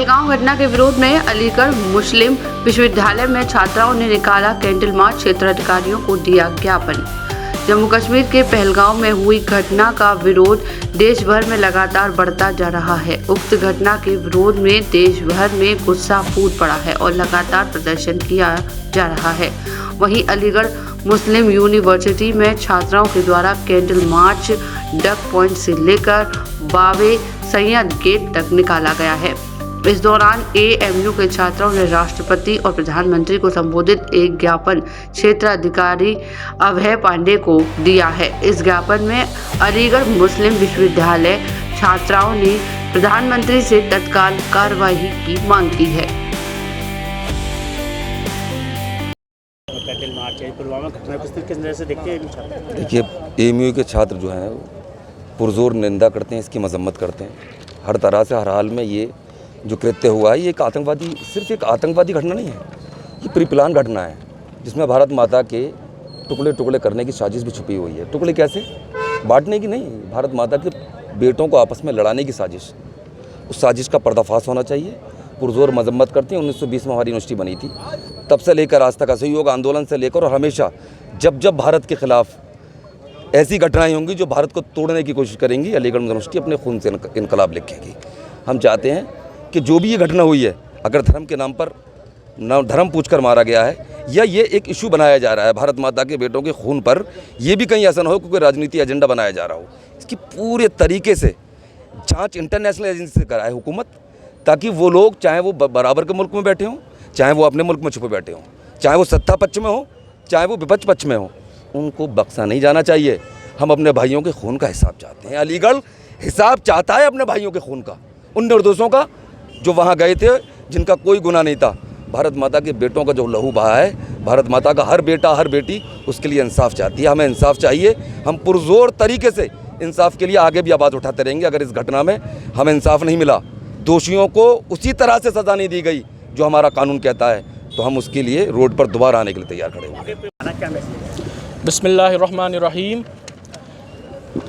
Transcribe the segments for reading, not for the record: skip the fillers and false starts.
पहलगाम घटना के विरोध में अलीगढ़ मुस्लिम विश्वविद्यालय में छात्राओं ने निकाला कैंडल मार्च, क्षेत्राधिकारियों को दिया ज्ञापन। जम्मू कश्मीर के पहलगाम में हुई घटना का विरोध देश भर में लगातार बढ़ता जा रहा है। उक्त घटना के विरोध में देश भर में गुस्सा फूट पड़ा है और लगातार प्रदर्शन किया जा रहा है। वहीं अलीगढ़ मुस्लिम यूनिवर्सिटी में छात्राओं के द्वारा कैंडल मार्च डक पॉइंट से लेकर बावे सैयद गेट तक निकाला गया है। इस दौरान एएमयू के छात्रों ने राष्ट्रपति और प्रधानमंत्री को संबोधित एक ज्ञापन क्षेत्राधिकारी अभय पांडे को दिया है। इस ज्ञापन में अलीगढ़ मुस्लिम विश्वविद्यालय छात्राओं ने प्रधानमंत्री से तत्काल कार्रवाई की मांग की है। देखिए, एएमयू के छात्र जो हैं पुरजोर निंदा करते हैं, इसकी मजम्मत करते हैं हर तरह से। हर हाल में ये जो कृत्य हुआ है ये एक आतंकवादी, सिर्फ एक आतंकवादी घटना नहीं है, ये प्री प्लान घटना है जिसमें भारत माता के टुकड़े टुकड़े करने की साजिश भी छुपी हुई है। टुकड़े कैसे? बांटने की नहीं, भारत माता के बेटों को आपस में लड़ाने की साजिश। उस साजिश का पर्दाफाश होना चाहिए। पुरजोर मजम्मत करते हैं। 1920 में हमारी यूनिवर्सिटी बनी थी, तब से लेकर आज तक असहयोग आंदोलन से लेकर और हमेशा जब जब भारत के खिलाफ ऐसी घटनाएं होंगी जो भारत को तोड़ने की कोशिश करेंगी, अलीगढ़ यूनिवर्सिटी अपने खून से इनकलाब लिखेगी। हम चाहते हैं कि जो भी ये घटना हुई है, अगर धर्म के नाम पर न धर्म पूछकर मारा गया है या ये एक इशू बनाया जा रहा है भारत माता के बेटों के खून पर, ये भी कहीं ऐसा ना हो क्योंकि राजनीति एजेंडा बनाया जा रहा हो। इसकी पूरे तरीके से जांच इंटरनेशनल एजेंसी से कराए हुकूमत, ताकि वो लोग चाहे वो बराबर के मुल्क में बैठे हों, चाहे वो अपने मुल्क में छुपे बैठे हों, चाहे वो सत्ता पक्ष में हो, चाहे वो विपक्ष पक्ष में हो, उनको बख्शा नहीं जाना चाहिए। हम अपने भाइयों के खून का हिसाब चाहते हैं। अलीगढ़ हिसाब चाहता है अपने भाइयों के खून का, उन निर्दोषों का जो वहाँ गए थे, जिनका कोई गुनाह नहीं था। भारत माता के बेटों का जो लहू बहा है, भारत माता का हर बेटा हर बेटी उसके लिए इंसाफ चाहती है। हमें इंसाफ चाहिए। हम पुरजोर तरीके से इंसाफ के लिए आगे भी आवाज़ उठाते रहेंगे। अगर इस घटना में हमें इंसाफ नहीं मिला, दोषियों को उसी तरह से सज़ा नहीं दी गई जो हमारा कानून कहता है, तो हम उसके लिए रोड पर दोबारा आने के लिए तैयार खड़े होंगे। बिस्मिल्लाहिर्रहमानिर्रहीम।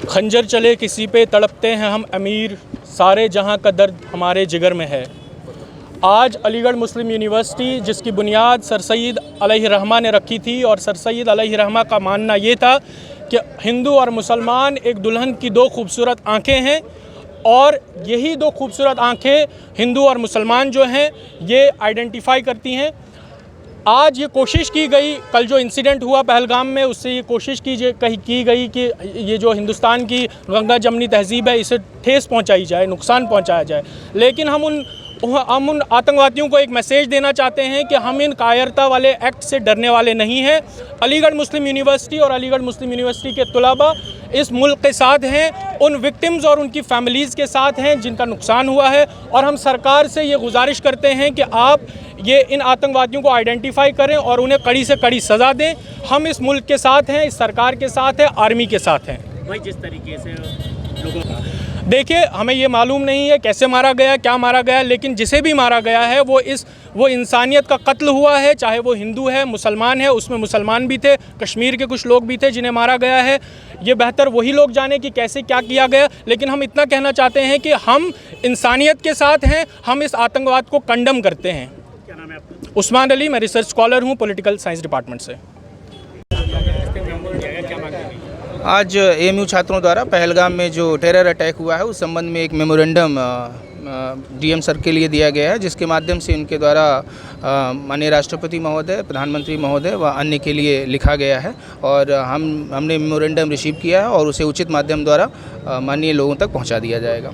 खंजर चले किसी पे तड़पते हैं हम अमीर, सारे जहां का दर्द हमारे जिगर में है। आज अलीगढ़ मुस्लिम यूनिवर्सिटी, जिसकी बुनियाद सर सैयद अलैहिर्रहमा ने रखी थी, और सर सैयद अलैहिर्रहमा का मानना ये था कि हिंदू और मुसलमान एक दुल्हन की दो खूबसूरत आँखें हैं, और यही दो खूबसूरत आँखें हिंदू और मुसलमान जो हैं ये आइडेंटिफाई करती हैं। आज ये कोशिश की गई, कल जो इंसिडेंट हुआ पहलगाम में, उससे ये कोशिश की गई कि ये जो हिंदुस्तान की गंगा जमनी तहजीब है इसे ठेस पहुंचाई जाए, नुकसान पहुंचाया जाए। लेकिन हम उन आतंकवादियों को एक मैसेज देना चाहते हैं कि हम इन कायरता वाले एक्ट से डरने वाले नहीं हैं। अलीगढ़ मुस्लिम यूनिवर्सिटी और अलीगढ़ मुस्लिम यूनिवर्सिटी के तलबा इस मुल्क के साथ हैं, उन विक्टिम्स और उनकी फैमिलीज़ के साथ हैं जिनका नुकसान हुआ है। और हम सरकार से ये गुजारिश करते हैं कि आप ये इन आतंकवादियों को आइडेंटिफाई करें और उन्हें कड़ी से कड़ी सज़ा दें। हम इस मुल्क के साथ हैं, इस सरकार के साथ हैं, आर्मी के साथ हैं। भाई, जिस तरीके से लोगों का देखिए, हमें ये मालूम नहीं है कैसे मारा गया, क्या मारा गया, लेकिन जिसे भी मारा गया है वो इंसानियत का कत्ल हुआ है। चाहे वो हिंदू है, मुसलमान है, उसमें मुसलमान भी थे, कश्मीर के कुछ लोग भी थे जिन्हें मारा गया है। ये बेहतर वही लोग जाने कि कैसे क्या किया गया, लेकिन हम इतना कहना चाहते हैं कि हम इंसानियत के साथ हैं, हम इस आतंकवाद को कंडम करते हैं। क्या नाम है आपका? उस्मान अली, मैं रिसर्च स्कॉलर हूँ पॉलिटिकल साइंस डिपार्टमेंट से। आज एएमयू छात्रों द्वारा पहलगाम में जो टेरर अटैक हुआ है उस संबंध में एक मेमोरेंडम डीएम सर के लिए दिया गया है, जिसके माध्यम से उनके द्वारा माननीय राष्ट्रपति महोदय, प्रधानमंत्री महोदय व अन्य के लिए लिखा गया है। और हमने मेमोरेंडम रिसीव किया है और उसे उचित माध्यम द्वारा माननीय लोगों तक पहुंचा दिया जाएगा।